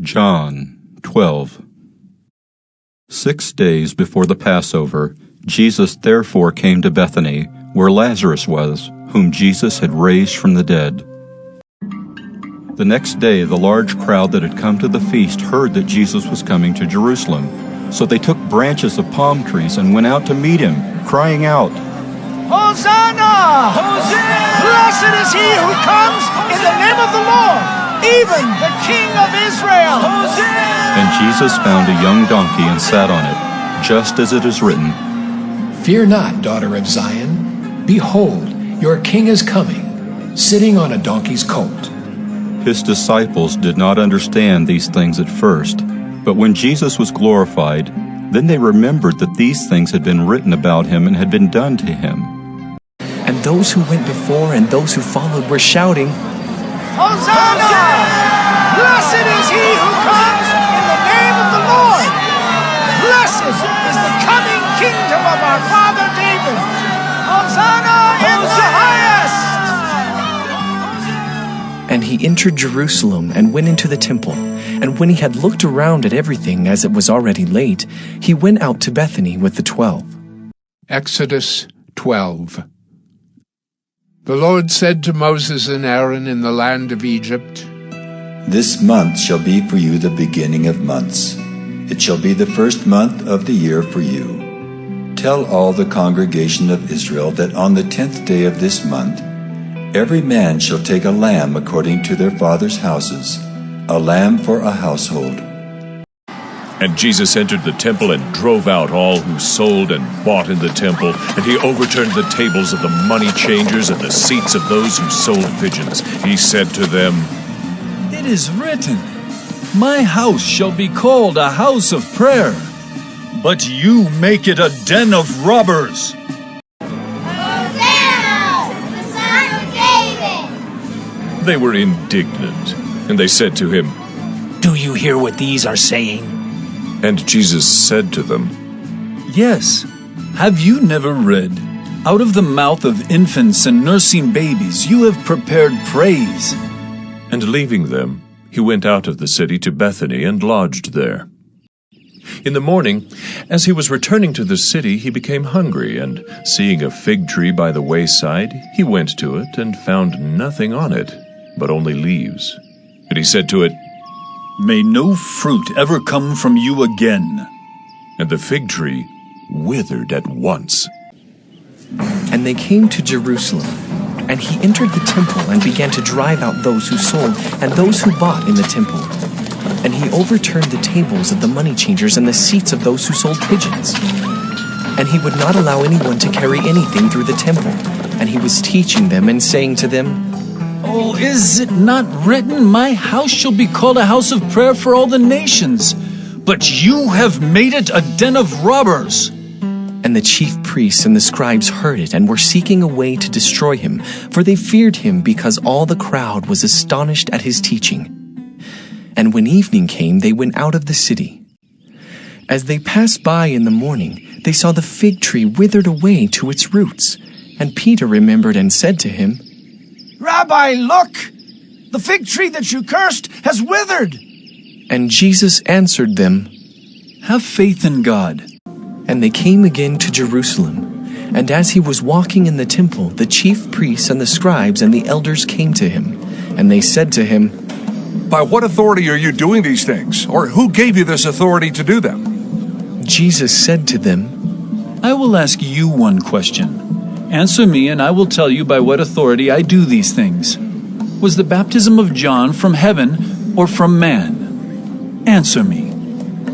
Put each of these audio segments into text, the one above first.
John 12. 6 days before the Passover, Jesus therefore came to Bethany, where Lazarus was, whom Jesus had raised from the dead. The next day the large crowd that had come to the feast heard that Jesus was coming to Jerusalem. So they took branches of palm trees and went out to meet him, crying out, Hosanna! Hosanna! Blessed is he who comes in the name of the Lord, even the King of Israel! Hosanna! And Jesus found a young donkey and sat on it, just as it is written, Fear not, daughter of Zion. Behold, your king is coming, sitting on a donkey's colt. His disciples did not understand these things at first, but when Jesus was glorified, then they remembered that these things had been written about him and had been done to him. And those who went before and those who followed were shouting, Hosanna! Blessed is he who comes in the name of the Lord! Blessed is the coming kingdom of our father David! Hosanna in the highest! And he entered Jerusalem and went into the temple. And when he had looked around at everything as it was already late, he went out to Bethany with the 12. Exodus 12. The Lord said to Moses and Aaron in the land of Egypt, This month shall be for you the beginning of months. It shall be the first month of the year for you. Tell all the congregation of Israel that on the 10th day of this month, every man shall take a lamb according to their fathers' houses, a lamb for a household. And Jesus entered the temple and drove out all who sold and bought in the temple, and he overturned the tables of the money changers and the seats of those who sold pigeons. He said to them, It is written, My house shall be called a house of prayer, but you make it a den of robbers. Hosanna, the Son of David! They were indignant, and they said to him, Do you hear what these are saying? And Jesus said to them, Yes, have you never read, Out of the mouth of infants and nursing babies you have prepared praise? And leaving them, he went out of the city to Bethany and lodged there. In the morning, as he was returning to the city, he became hungry, and seeing a fig tree by the wayside, he went to it and found nothing on it, but only leaves. And he said to it, May no fruit ever come from you again. And the fig tree withered at once. And they came to Jerusalem. And he entered the temple and began to drive out those who sold and those who bought in the temple. And he overturned the tables of the money changers and the seats of those who sold pigeons. And he would not allow anyone to carry anything through the temple. And he was teaching them and saying to them, Oh, is it not written, My house shall be called a house of prayer for all the nations, but you have made it a den of robbers? And the chief priests and the scribes heard it and were seeking a way to destroy him, for they feared him because all the crowd was astonished at his teaching. And when evening came, they went out of the city. As they passed by in the morning, they saw the fig tree withered away to its roots. And Peter remembered and said to him, Rabbi, look! The fig tree that you cursed has withered! And Jesus answered them, Have faith in God. And they came again to Jerusalem. And as he was walking in the temple, the chief priests and the scribes and the elders came to him. And they said to him, By what authority are you doing these things? Or who gave you this authority to do them? Jesus said to them, I will ask you one question. Answer me, and I will tell you by what authority I do these things. Was the baptism of John from heaven or from man? Answer me.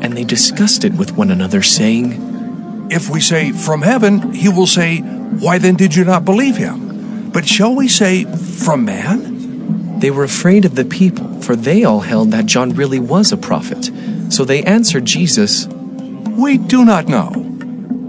And they discussed it with one another, saying, If we say, from heaven, he will say, Why then did you not believe him? But shall we say, from man? They were afraid of the people, for they all held that John really was a prophet. So they answered Jesus, We do not know.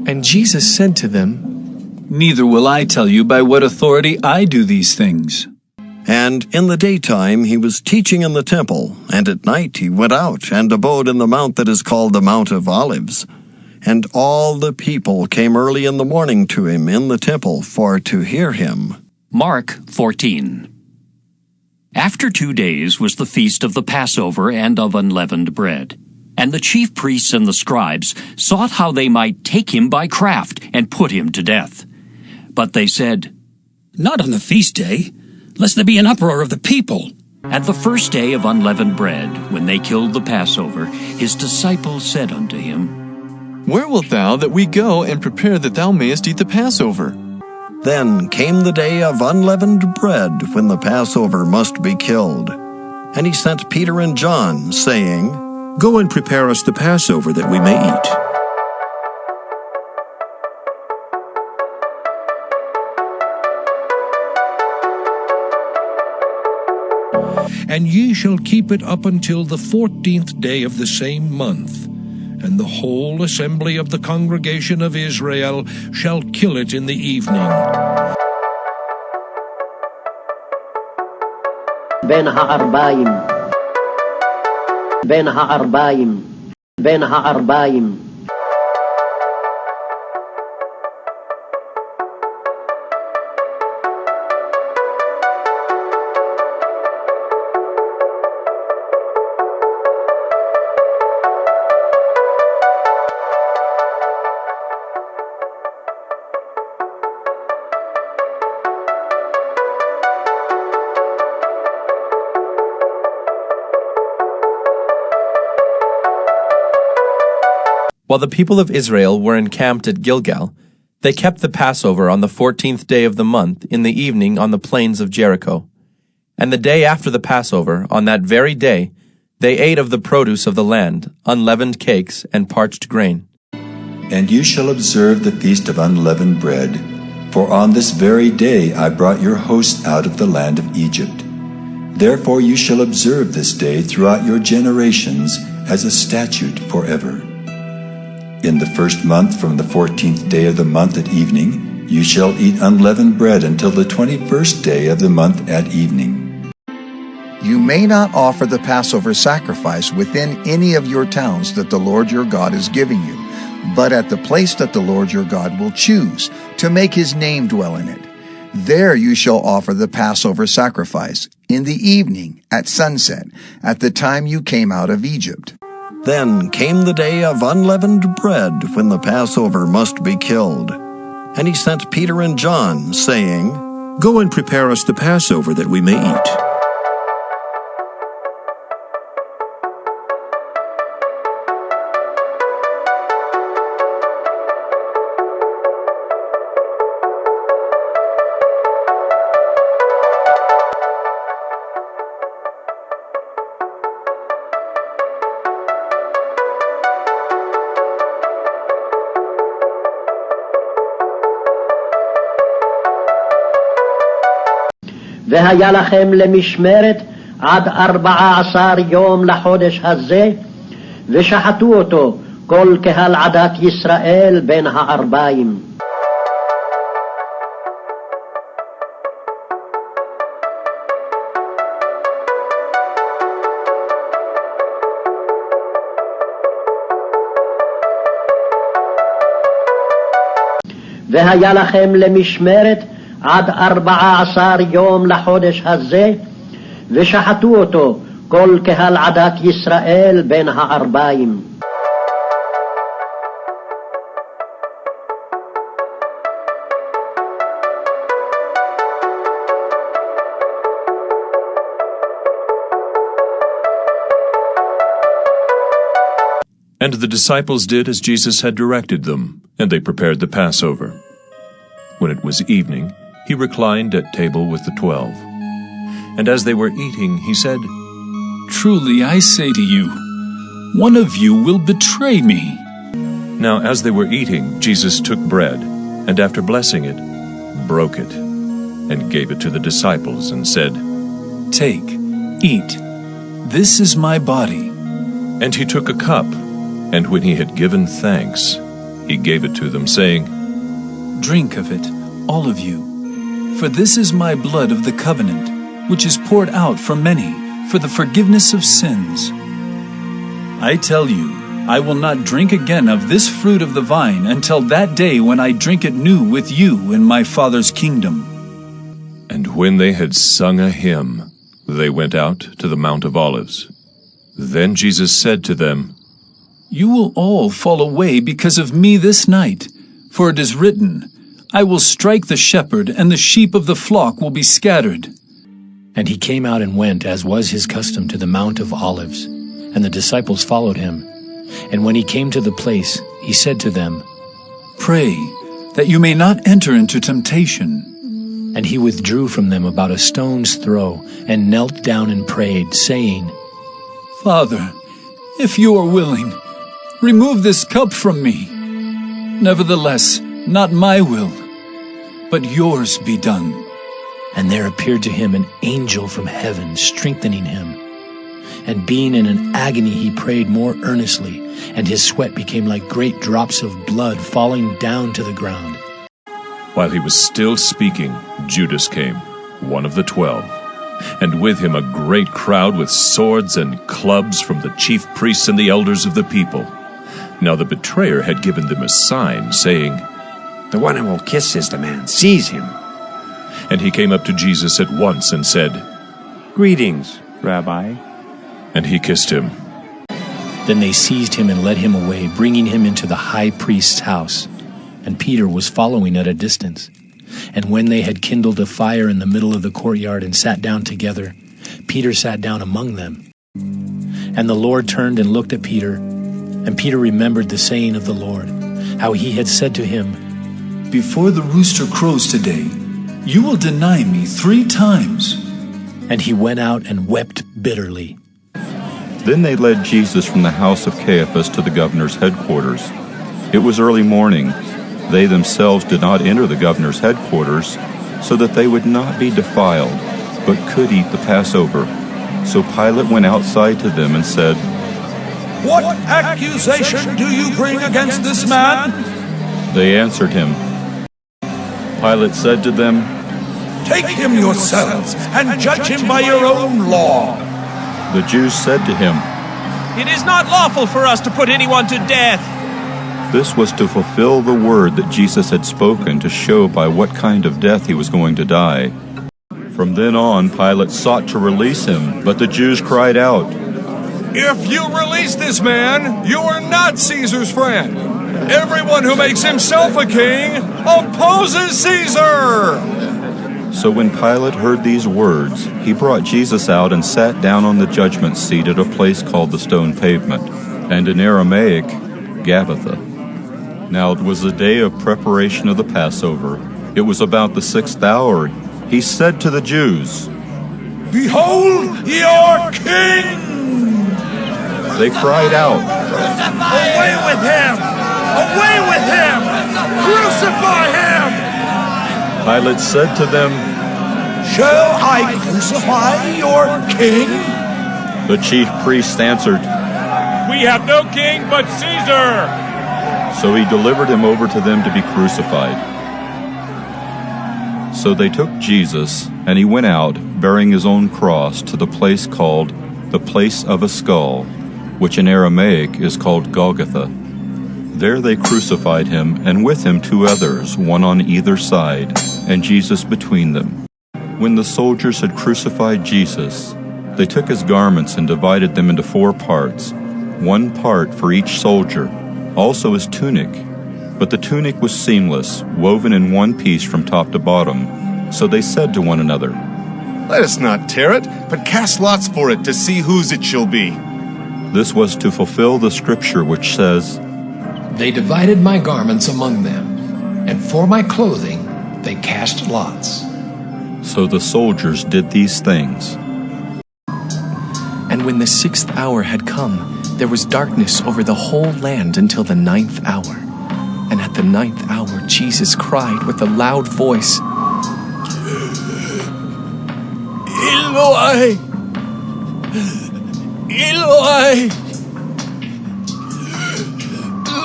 And Jesus said to them, Neither will I tell you by what authority I do these things. And in the daytime he was teaching in the temple, and at night he went out and abode in the mount that is called the Mount of Olives. And all the people came early in the morning to him in the temple for to hear him. Mark 14. After 2 days was the feast of the Passover and of unleavened bread. And the chief priests and the scribes sought how they might take him by craft and put him to death. But they said, "Not on the feast day, lest there be an uproar of the people." At the first day of unleavened bread, when they killed the Passover, his disciples said unto him, "Where wilt thou that we go and prepare that thou mayest eat the Passover?" Then came the day of unleavened bread, when the Passover must be killed. And he sent Peter and John, saying, "Go and prepare us the Passover that we may eat." And ye shall keep it up until the 14th day of the same month. And the whole assembly of the congregation of Israel shall kill it in the evening. Ben ha'arbaim. While the people of Israel were encamped at Gilgal, they kept the Passover on the 14th day of the month in the evening on the plains of Jericho. And the day after the Passover, on that very day, they ate of the produce of the land, unleavened cakes and parched grain. And you shall observe the feast of unleavened bread, for on this very day I brought your hosts out of the land of Egypt. Therefore you shall observe this day throughout your generations as a statute forever. In the first month, from the 14th day of the month at evening, you shall eat unleavened bread until the 21st day of the month at evening. You may not offer the Passover sacrifice within any of your towns that the Lord your God is giving you, but at the place that the Lord your God will choose to make his name dwell in it. There you shall offer the Passover sacrifice in the evening at sunset, at the time you came out of Egypt. Then came the day of unleavened bread, when the Passover must be killed. And he sent Peter and John, saying, "Go and prepare us the Passover that we may eat." והיה לכם למשמרת עד 14 יום לחודש הזה, ושחטו אותו כל קהל עדת ישראל בין הערביים. והיה לכם למשמרת עד 14 יום לחודש הזה, ושחטו אותו כל קהל עדת ישראל בין הערביים. And the disciples did as Jesus had directed them, and they prepared the Passover. When it was evening, he reclined at table with the 12. And as they were eating, he said, "Truly I say to you, one of you will betray me." Now as they were eating, Jesus took bread, and after blessing it, broke it, and gave it to the disciples, and said, "Take, eat. This is my body." And he took a cup, and when he had given thanks, he gave it to them, saying, "Drink of it, all of you. For this is my blood of the covenant, which is poured out for many, for the forgiveness of sins. I tell you, I will not drink again of this fruit of the vine until that day when I drink it new with you in my Father's kingdom." And when they had sung a hymn, They went out to the Mount of Olives. Then Jesus said to them, You will all fall away because of me this night, for it is written, I will strike the shepherd, and the sheep of the flock will be scattered. And he came out and went, as was his custom, to the Mount of Olives, and the disciples followed him. And when he came to the place, he said to them, Pray, that you may not enter into temptation. And he withdrew from them about a stone's throw, and knelt down and prayed, saying, Father, if you are willing, remove this cup from me. Nevertheless, not my will, but yours be done. And there appeared to him an angel from heaven, strengthening him. And being in an agony, he prayed more earnestly, and his sweat became like great drops of blood falling down to the ground. While he was still speaking, Judas came, one of the 12, and with him a great crowd with swords and clubs from the chief priests and the elders of the people. Now the betrayer had given them a sign, saying, The one who will kiss is the man. Seize him. And he came up to Jesus at once and said, Greetings, Rabbi. And he kissed him. Then they seized him and led him away, bringing him into the high priest's house. And Peter was following at a distance. And when they had kindled a fire in the middle of the courtyard and sat down together, Peter sat down among them. And the Lord turned and looked at Peter, and Peter remembered the saying of the Lord, how he had said to him, Before the rooster crows today, you will deny me 3 times. And he went out and wept bitterly. Then they led Jesus from the house of Caiaphas to the governor's headquarters. It was early morning. They themselves did not enter the governor's headquarters, so that they would not be defiled, but could eat the Passover. So Pilate went outside to them and said, What accusation do you bring against this man? They answered him. Pilate said to them, Take him yourselves and judge him by your own law. The Jews said to him, It is not lawful for us to put anyone to death. This was to fulfill the word that Jesus had spoken, to show by what kind of death he was going to die. From then on, Pilate sought to release him, but the Jews cried out, If you release this man, you are not Caesar's friend. Everyone who makes himself a king opposes Caesar. So when Pilate heard these words, he brought Jesus out and sat down on the judgment seat at a place called the Stone Pavement, and in Aramaic, Gabbatha. Now it was the day of preparation of the Passover. It was about the 6th hour. He said to the Jews, Behold your king! They cried out, Away with him! Away with him! Crucify him! Pilate said to them, Shall I crucify your king? The chief priests answered, We have no king but Caesar! So he delivered him over to them to be crucified. So they took Jesus, and he went out, bearing his own cross, to the place called the Place of a Skull, which in Aramaic is called Golgotha. There they crucified him, and with him 2 others, one on either side, and Jesus between them. When the soldiers had crucified Jesus, they took his garments and divided them into 4 parts, 1 part for each soldier, also his tunic. But the tunic was seamless, woven in 1 piece from top to bottom. So they said to one another, Let us not tear it, but cast lots for it to see whose it shall be. This was to fulfill the scripture which says, They divided my garments among them, and for my clothing they cast lots. So the soldiers did these things. And when the 6th hour had come, there was darkness over the whole land until the 9th hour. And at the 9th hour Jesus cried with a loud voice, Eloi! Eloi!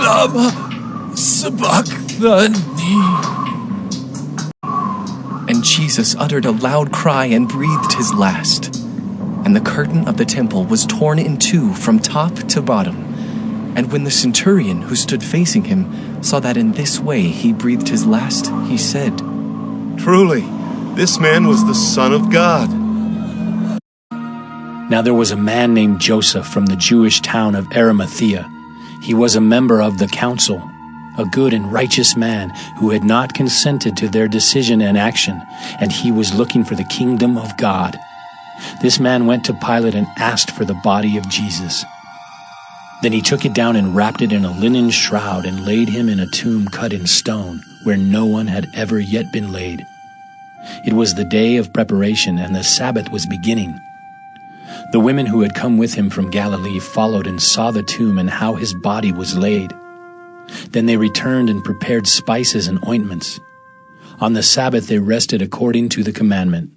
Lama sabachthani. And Jesus uttered a loud cry and breathed his last. And the curtain of the temple was torn in 2 from top to bottom. And when the centurion who stood facing him saw that in this way he breathed his last, he said, Truly, this man was the Son of God. Now there was a man named Joseph from the Jewish town of Arimathea. He was a member of the council, a good and righteous man who had not consented to their decision and action, and he was looking for the kingdom of God. This man went to Pilate and asked for the body of Jesus. Then he took it down and wrapped it in a linen shroud and laid him in a tomb cut in stone, where no one had ever yet been laid. It was the day of preparation, and the Sabbath was beginning. The women who had come with him from Galilee followed and saw the tomb and how his body was laid. Then they returned and prepared spices and ointments. On the Sabbath they rested according to the commandment.